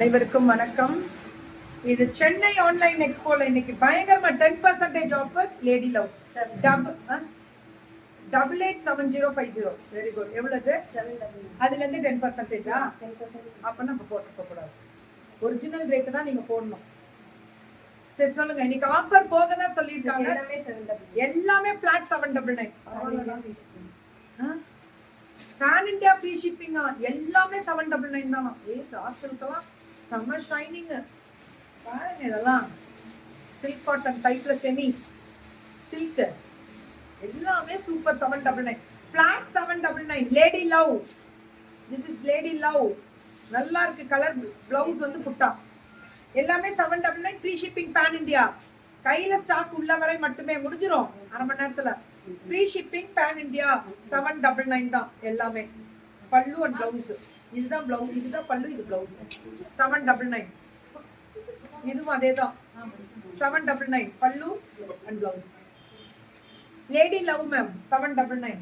அனைவருக்கும் வணக்கம். இது சென்னை ஆன்லைன் எக்ஸ்போல இன்னைக்கு பயங்கரமா 10% offer lady love 887050. Very good. எவ்வளவு? அதுல இருந்து 10%. அப்ப நம்ம போட்டுக்க கூடாது. ஒரிஜினல் ரேட் தான் நீங்க போடணும். சரி சொல்லுங்க. இன்னைக்கு ஆஃபர் போகதான் சொல்லியிருக்காங்க. எல்லாமே ஃபிளாட் 799. பேன் இந்தியா ஃப்ரீ ஷிப்பிங்கா? எல்லாமே 799 தான். ராசலுக்கெல்லாம் செம்ம ஷைனிங் பாருங்க. இதெல்லாம் சில்க் காட்டன் டைப்ல செமி சில்க் எல்லாமே super 799. Flat 799. Lady love. This is lady love. நல்லா இருக்கு. கலர் பிளவுஸ் வந்து புட்டா எல்லாமே 799. Free shipping pan India. கையில ஸ்டாக் உள்ள வரை மட்டுமே முடிஞ்சிரும். அரை மணி நேரத்துல ஃப்ரீ ஷிப்பிங் பேன் இந்தியா 799 தான் எல்லாமே. பல்லு அண்ட் பிளவுஸ். இதுதான் பிளவுஸ், இதுதான் பல்லு, இது பிளவுஸ். 799. இதுவும் அதே தான். 799 பல்லு and blouse. Lady love ma'am 799.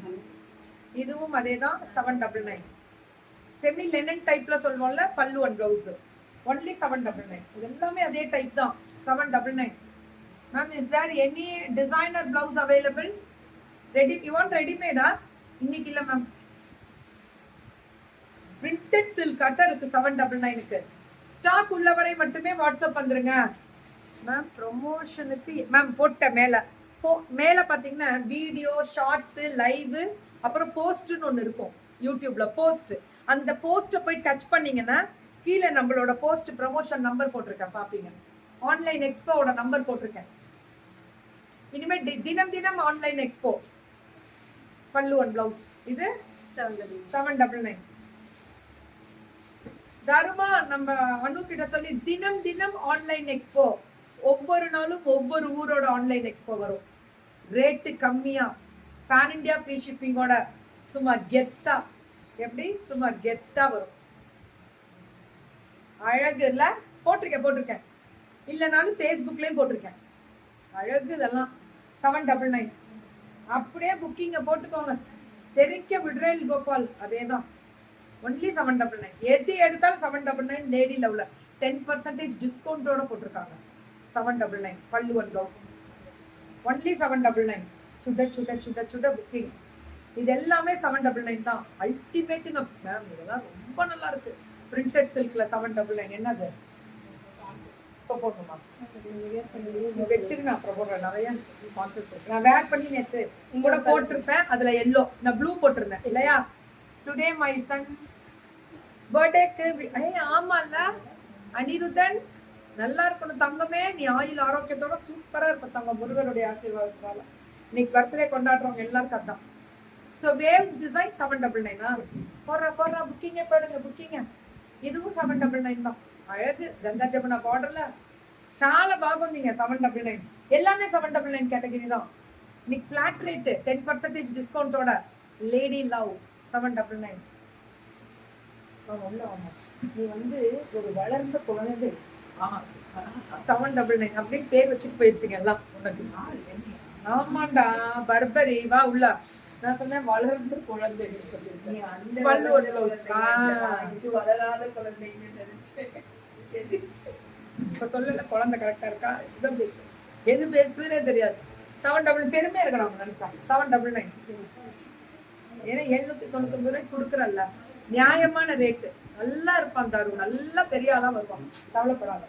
இதுவும் அதே தான். 799. செமி லெனன் டைப்ல சொல்லுவோம்ல, பல்லு அண்ட் பிளவுஸ். ஒன்லி 799. இது எல்லாமே அதே டைப் தான். 799. Ma'am, is there any designer blouse available? Ready? You want ரெடிமேடா? இன்னைக்கு இல்ல மேம். பிரிண்டட் சில்க் அட்டை இருக்கு 799க்கு. ஸ்டாக் உள்ள வரை மட்டுமே வாட்ஸ்அப் வந்துருங்க மேம். ப்ரொமோஷனுக்கு மேம் போட்ட மேல பாத்தீங்கன்னா வீடியோ, ஷார்ட்ஸ், லைவ், அப்புறம் போஸ்ட்னு ஒன்று இருக்கும் யூடியூப்ல. போஸ்ட், அந்த போஸ்ட்டை போய் டச் பண்ணீங்கன்னா கீழே நம்மளோட போஸ்ட் ப்ரொமோஷன் நம்பர் போட்டிருக்கேன், பாப்பீங்க. ஆன்லைன் எக்ஸ்போவோட நம்பர் போட்டிருக்கேன். இனிமே தினம் தினம் ஆன்லைன் எக்ஸ்போ. பல்லு அண்ட் பிளவுஸ். இது 799. தருமா நம்ம அனு கிட்ட சொல்லி தினம் தினம் ஆன்லைன் எக்ஸ்போ. ஒவ்வொரு நாளும் ஒவ்வொரு ஊரோட ஆன்லைன் எக்ஸ்போ வரும். ரேட்டு கம்மியா, பேன் இந்தியா ஃப்ரீ ஷிப்பிங்கோட சும்மா கெத்தா. எப்படி? சும்மா கெத்தா வரும். அழகு இல்ல? போட்டிருக்கேன். இல்லைனாலும் ஃபேஸ்புக்லயும் போட்டிருக்கேன். அழகு இதெல்லாம். 799. அப்படியே புக்கிங்க போட்டுக்கோங்க. தெரிக்க விட்ரேல் கோபால் அதே தான். ஒன்லி 799. எது எடுத்தாலும் 799. லேடி லவ்ல 10% டிஸ்கவுண்டோட போட்டிருக்காங்க. 799 பல்லு அண்ட் பிளவுஸ். ஒன்லி 799. சுட புக்கிங். இது எல்லாமே 799 தான். அல்டிமேட்டுங்க மேம். இதெல்லாம் ரொம்ப நல்லா இருக்கு. பிரிண்டட் சில்க்ல 799. என்னது? போட்டுமா வச்சிருங்க. அப்புறம் போடுறேன். நிறைய கான்செப்ட் இருக்கு. நான் வேர் பண்ணி நேற்று கூட போட்டிருப்பேன். அதுல எல்லோ, நான் ப்ளூ போட்டிருந்தேன் இல்லையா? டுடே மை சன் பர்த்டேக்கு. ஆமா இல்ல அனிருத்தன்? நல்லா இருக்கணும் தங்கமே. நீ ஆயுள் ஆரோக்கியத்தோட சூப்பரா இருப்ப தங்கம். முருகனுடைய ஆசீர்வாதத்தால இன்னைக்கு பர்த்டே கொண்டாடுறவங்க எல்லாருக்கும் அதான். So waves design 799. போடுற புக்கிங்க போடுங்க புக்கிங்க. இதுவும் 799 தான். அழகு. கங்கா ஜமுனா பார்டர்ல చాలా బాగుంది. 799. எல்லாமே 799 கேட்டகரி தான். இன்னைக்கு ஃபிளாட் ரேட் 10% டிஸ்கவுண்டோட லேடி லவ் 799. நீ வந்து ஒரு வளர்ந்த குழந்தை. 799 அப்படின்னு பேர் வச்சுட்டு போயிருச்சுங்க எல்லாம் உனக்கு. ஆமாண்டா பர்பரி. வா உள்ள. நான் சொன்னேன் வளர்ந்த குழந்தை. வளராத குழந்தைன்னு நினைச்சேன். இப்ப சொல்லல குழந்தை கரெக்டா இருக்கா? இதுதான் பேசு. எது பேசுறதுனே தெரியாது. 799 பெருமையா இருக்கணும் அவங்க நினைச்சா. 799. ஏன்னா 799 ரூபாய் கொடுக்குறல்ல, நியாயமான ரேட்டு. நல்லா இருப்பான் தரு. நல்லா பெரிய ஆளா வருவான். கவலைப்படாத.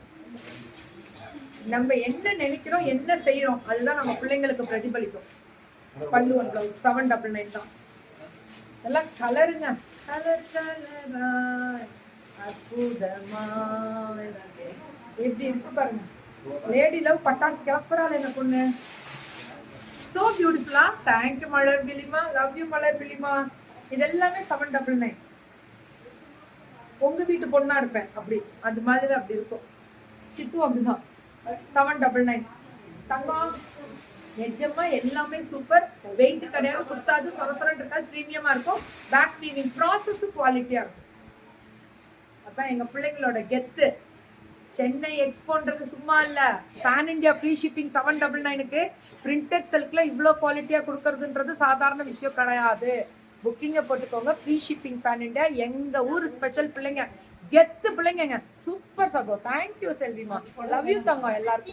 நம்ம என்ன நினைக்கிறோம், என்ன செய்யறோம், அதுதான் நம்ம பிள்ளைங்களுக்கு பிரதிபலிக்கும். பல்லு அண்ட் பிளவுஸ் 799 தான். எல்லாம் கலருங்க. கலரா அற்புதமா எப்படி இருக்கு பாருங்க. லேடி லவ் பட்டாசு கிளப்புறாள் என்ன பொண்ணு. சோ பியூட்டிஃபுல்லா. Thank you Malar Pilima. Love you Malar Pilima. இது எல்லாமே 799. உங்க வீட்டு பொண்ணா இருப்பேன் அப்படி, அது மாதிரி அப்படி இருக்கும். சித்து அப்படிதான். 799 தங்கம். நிஜமா எல்லாமே சூப்பர். வெயிட் கிடையாது, குத்தாது, சொரசரன் இருக்காது, பிரீமியமா இருக்கும். பேக் வீவிங் ப்ராசஸ் குவாலிட்டியா இருக்கும். அதான் எங்க பிள்ளைங்களோட கெத்து. சென்னை எக்ஸ்போன்றது சும்மா இல்ல. பேன் இந்தியா ஃப்ரீ ஷிப்பிங் 799க்கு பிரிண்டட் சில்க்ல இவ்வளோ குவாலிட்டியா கொடுக்கறதுன்றது சாதாரண விஷயம் கிடையாது. புக்கிங்கை போட்டுக்கோங்க. Free shipping pan India. எங்க ஊர் ஸ்பெஷல் பிள்ளைங்க, கெத்து பிள்ளைங்க. சூப்பர் சகோ. தேங்க்யூ செல்விமா. லவ் யூ தங்கம் எல்லாருக்கும்.